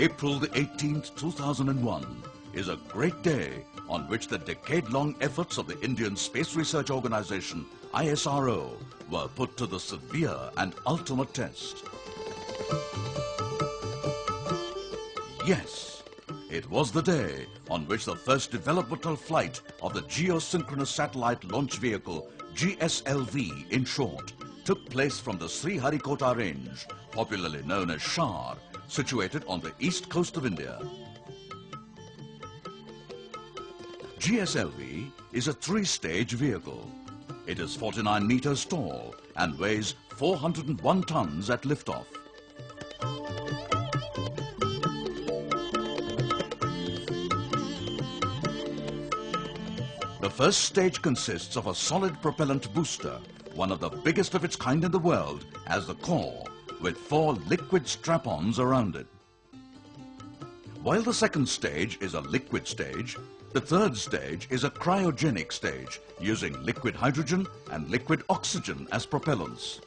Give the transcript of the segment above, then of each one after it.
April the 18th, 2001 is a great day on which the decade-long efforts of the Indian Space Research Organization, ISRO, were put to the severe and ultimate test. Yes, it was the day on which the first developmental flight of the Geosynchronous Satellite Launch Vehicle, GSLV in short, took place from the Sriharikota range, popularly known as Shar, situated on the east coast of India. GSLV is a three-stage vehicle. It is 49 meters tall and weighs 401 tons at liftoff. The first stage consists of a solid propellant booster, one of the biggest of its kind in the world, as the core, with 4 liquid strap-ons around it. While the second stage is a liquid stage, the third stage is a cryogenic stage, using liquid hydrogen and liquid oxygen as propellants.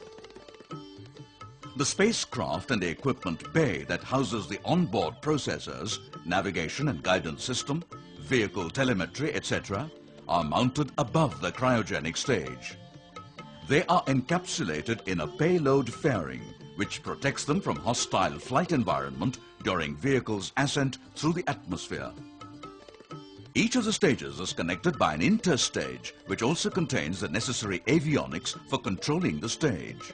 The spacecraft and the equipment bay that houses the onboard processors, navigation and guidance system, vehicle telemetry, etc., are mounted above the cryogenic stage. They are encapsulated in a payload fairing, which protects them from hostile flight environment during vehicle's ascent through the atmosphere. Each of the stages is connected by an interstage, which also contains the necessary avionics for controlling the stage.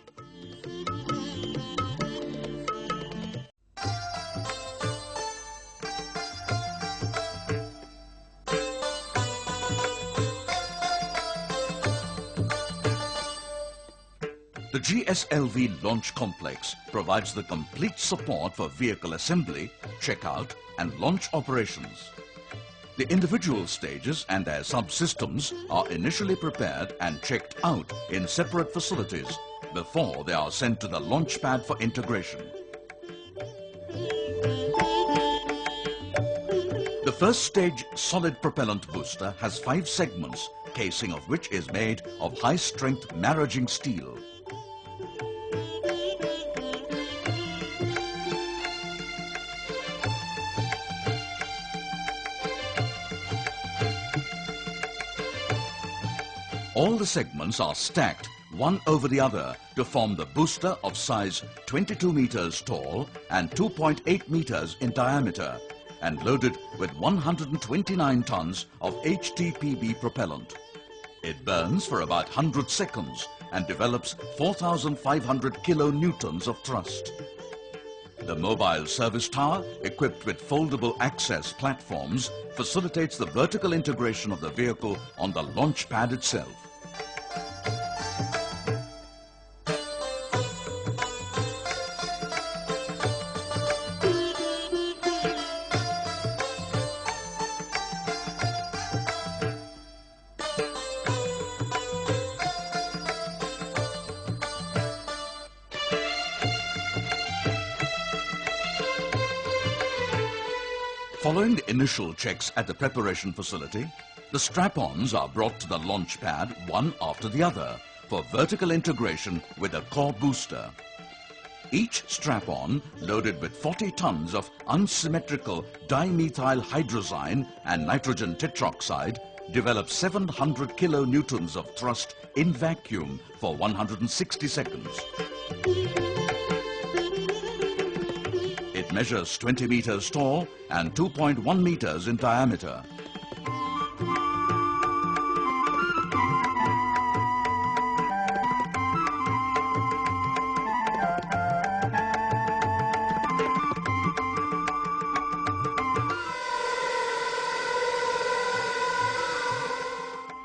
The GSLV launch complex provides the complete support for vehicle assembly, checkout and launch operations. The individual stages and their subsystems are initially prepared and checked out in separate facilities before they are sent to the launch pad for integration. The first stage solid propellant booster has 5 segments, casing of which is made of high-strength maraging steel. All the segments are stacked one over the other to form the booster of size 22 meters tall and 2.8 meters in diameter and loaded with 129 tons of HTPB propellant. It burns for about 100 seconds and develops 4,500 kilonewtons of thrust. The mobile service tower, equipped with foldable access platforms, facilitates the vertical integration of the vehicle on the launch pad itself. Following the initial checks at the preparation facility, the strap-ons are brought to the launch pad one after the other for vertical integration with a core booster. Each strap-on, loaded with 40 tons of unsymmetrical dimethyl hydrazine and nitrogen tetroxide, develops 700 kilonewtons of thrust in vacuum for 160 seconds. It measures 20 meters tall and 2.1 meters in diameter.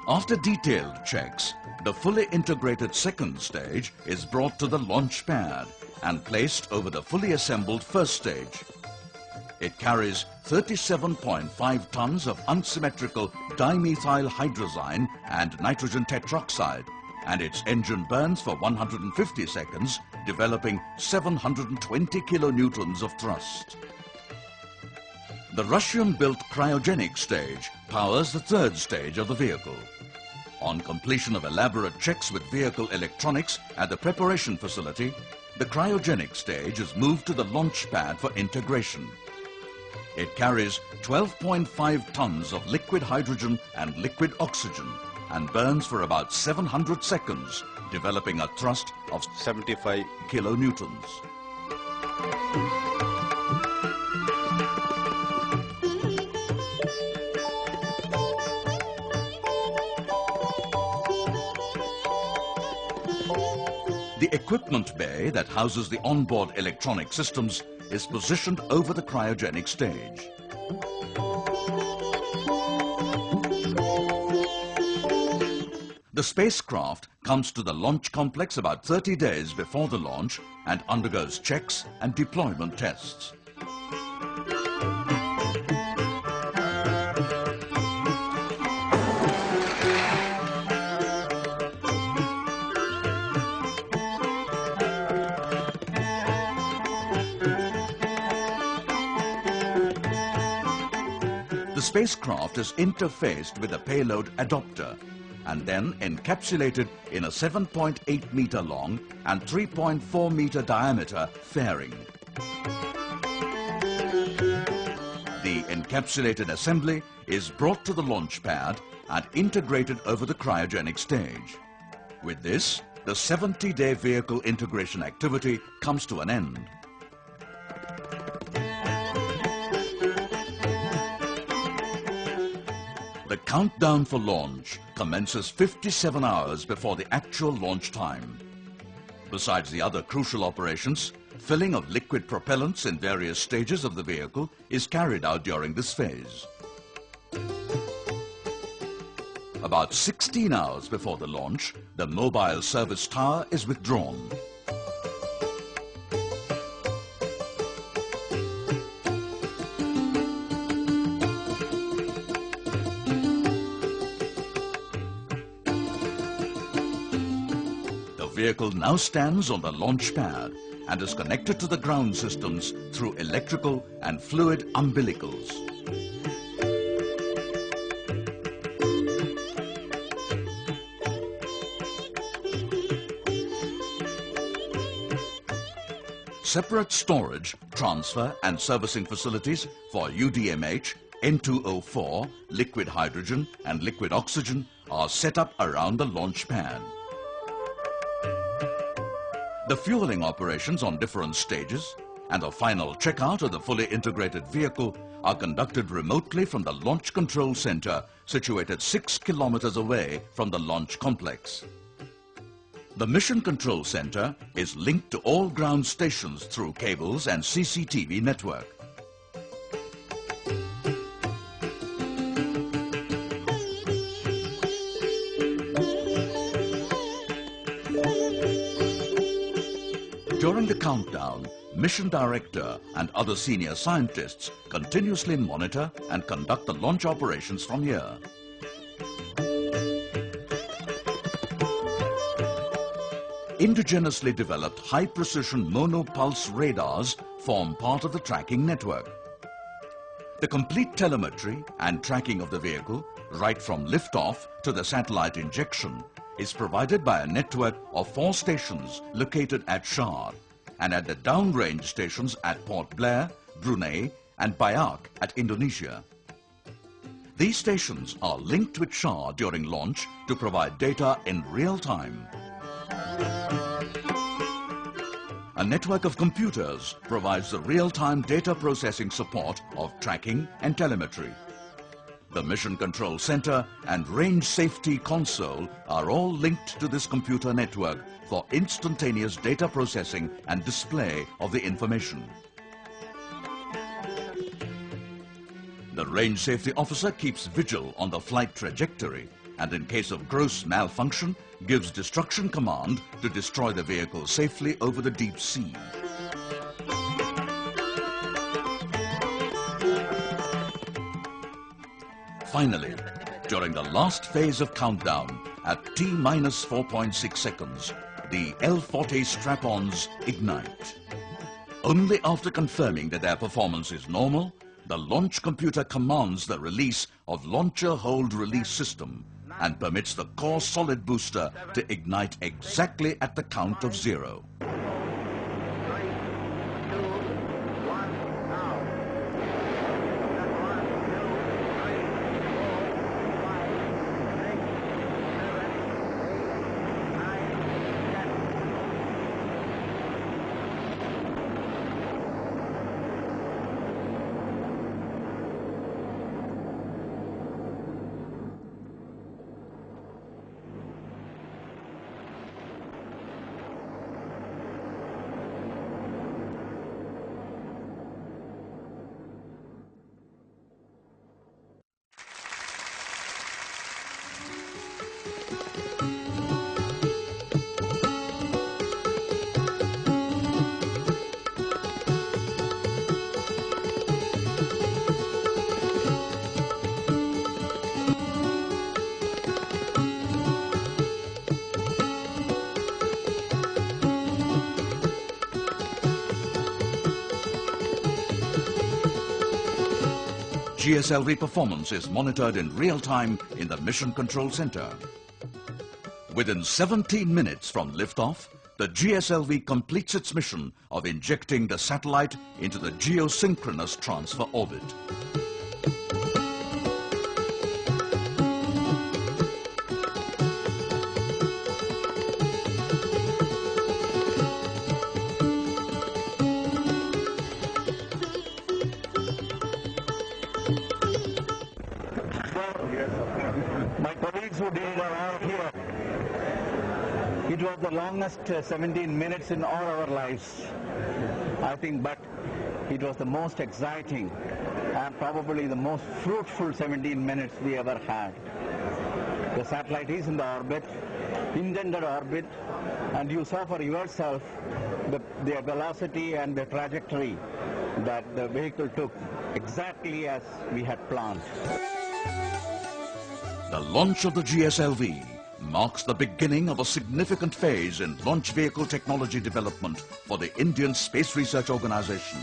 After detailed checks, the fully integrated second stage is brought to the launch pad and placed over the fully assembled first stage. It carries 37.5 tons of unsymmetrical dimethyl hydrazine and nitrogen tetroxide, and its engine burns for 150 seconds, developing 720 kilonewtons of thrust. The Russian-built cryogenic stage powers the third stage of the vehicle. On completion of elaborate checks with vehicle electronics at the preparation facility, the cryogenic stage is moved to the launch pad for integration. It carries 12.5 tons of liquid hydrogen and liquid oxygen and burns for about 700 seconds, developing a thrust of 75 kilonewtons. The equipment bay that houses the onboard electronic systems is positioned over the cryogenic stage. The spacecraft comes to the launch complex about 30 days before the launch and undergoes checks and deployment tests. The spacecraft is interfaced with a payload adopter and then encapsulated in a 7.8 meter long and 3.4 meter diameter fairing. The encapsulated assembly is brought to the launch pad and integrated over the cryogenic stage. With this, the 70-day vehicle integration activity comes to an end. The countdown for launch commences 57 hours before the actual launch time. Besides the other crucial operations, filling of liquid propellants in various stages of the vehicle is carried out during this phase. About 16 hours before the launch, the mobile service tower is withdrawn. The vehicle now stands on the launch pad and is connected to the ground systems through electrical and fluid umbilicals. Separate storage, transfer and servicing facilities for UDMH, N2O4, liquid hydrogen and liquid oxygen are set up around the launch pad. The fueling operations on different stages and the final checkout of the fully integrated vehicle are conducted remotely from the Launch Control Center situated 6 kilometers away from the launch complex. The Mission Control Center is linked to all ground stations through cables and CCTV network. During the countdown, Mission Director and other senior scientists continuously monitor and conduct the launch operations from here. Indigenously developed high-precision monopulse radars form part of the tracking network. The complete telemetry and tracking of the vehicle, right from liftoff to the satellite injection, is provided by a network of 4 stations located at Shah and at the downrange stations at Port Blair, Brunei and Biak at Indonesia. These stations are linked with Shah during launch to provide data in real time. A network of computers provides the real-time data processing support of tracking and telemetry. The Mission Control Center and Range Safety Console are all linked to this computer network for instantaneous data processing and display of the information. The Range Safety Officer keeps vigil on the flight trajectory and in case of gross malfunction gives destruction command to destroy the vehicle safely over the deep sea. Finally, during the last phase of countdown, at T-minus 4.6 seconds, the L-40 strap-ons ignite. Only after confirming that their performance is normal, the launch computer commands the release of Launcher Hold Release System and permits the core solid booster to ignite exactly at the count of 0. GSLV performance is monitored in real time in the Mission Control Center. Within 17 minutes from liftoff, the GSLV completes its mission of injecting the satellite into the geosynchronous transfer orbit. My colleagues who did it are out here. It was the longest 17 minutes in all our lives, I think, but it was the most exciting and probably the most fruitful 17 minutes we ever had. The satellite is in the orbit, intended orbit, and you saw for yourself the velocity and the trajectory that the vehicle took, exactly as we had planned. The launch of the GSLV marks the beginning of a significant phase in launch vehicle technology development for the Indian Space Research Organization,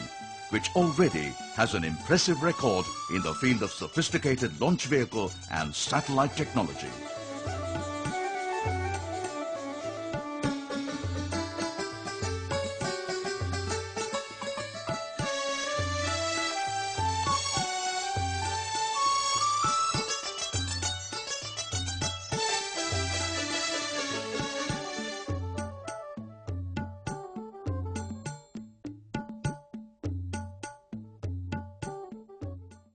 which already has an impressive record in the field of sophisticated launch vehicle and satellite technology.